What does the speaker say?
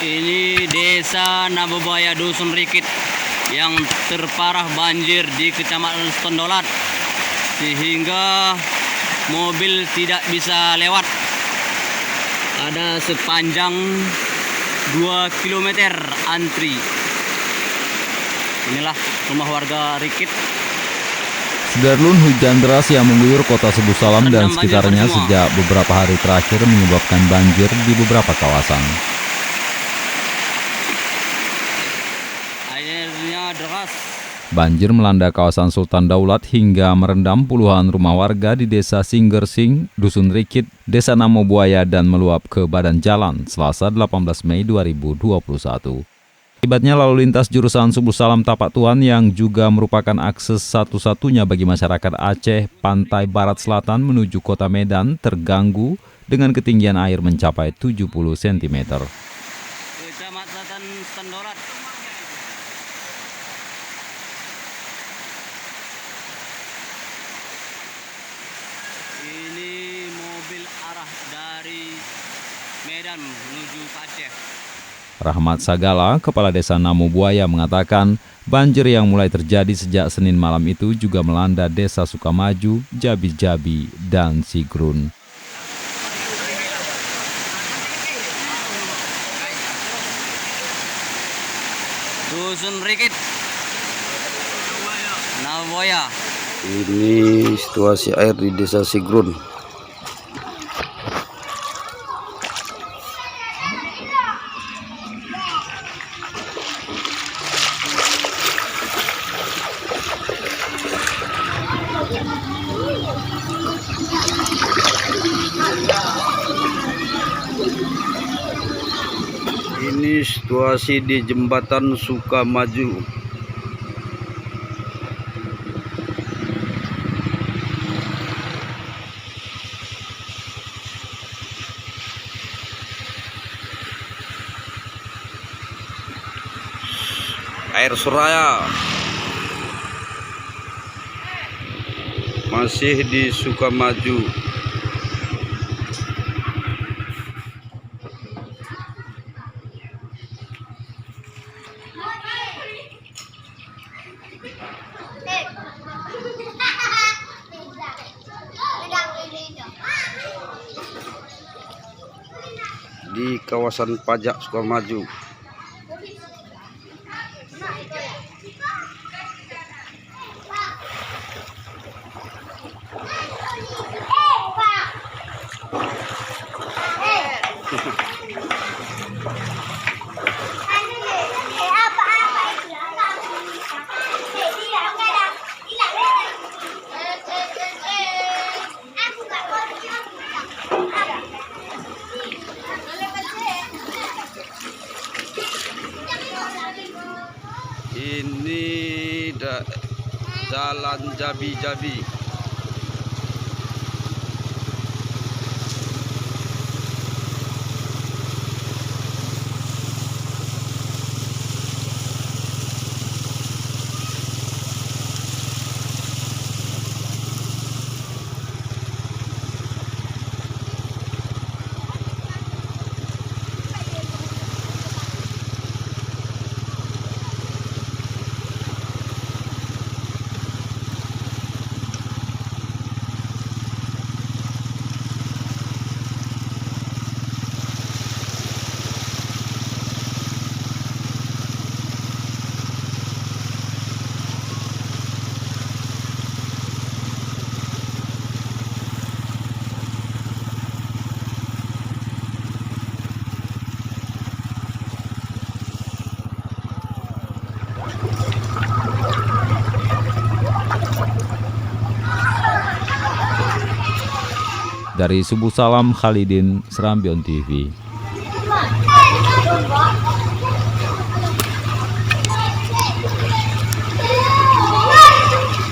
Ini desa Nabubaya Dusun Rikit yang terparah banjir di Kecamatan Tondolat sehingga mobil tidak bisa lewat. Ada sepanjang 2 km antri. Inilah rumah warga Rikit. Sudarlun, hujan deras yang mengguyur kota Sebu Salam dan sekitarnya sejak beberapa hari terakhir menyebabkan banjir di beberapa kawasan. Airnya deras. Banjir melanda kawasan Sultan Daulat hingga merendam puluhan rumah warga di Desa Singgersing, Dusun Rikit, Desa Namobuaya dan meluap ke badan jalan Selasa 18 Mei 2021. Akibatnya lalu lintas jurusan Sebu Salam Tapak Tuan yang juga merupakan akses satu-satunya bagi masyarakat Aceh pantai barat selatan menuju kota Medan terganggu dengan ketinggian air mencapai 70 cm. Kecamatan Tondolat. Ini mobil arah dari Medan menuju Aceh. Rahmat Sagala, Kepala Desa Namobuaya mengatakan banjir yang mulai terjadi sejak Senin malam itu juga melanda Desa Sukamaju, Jabi-Jabi, dan Sigrun. Dusun Rikit, Namobuaya. Ini situasi air di Desa Sigrun. Ini situasi di Jembatan Sukamaju. Air Suraya masih di Sukamaju. Di kawasan pajak Sukamaju. Ini jalan Jabi-Jabi. Dari Sebu Salam, Khalidin, Serambion TV.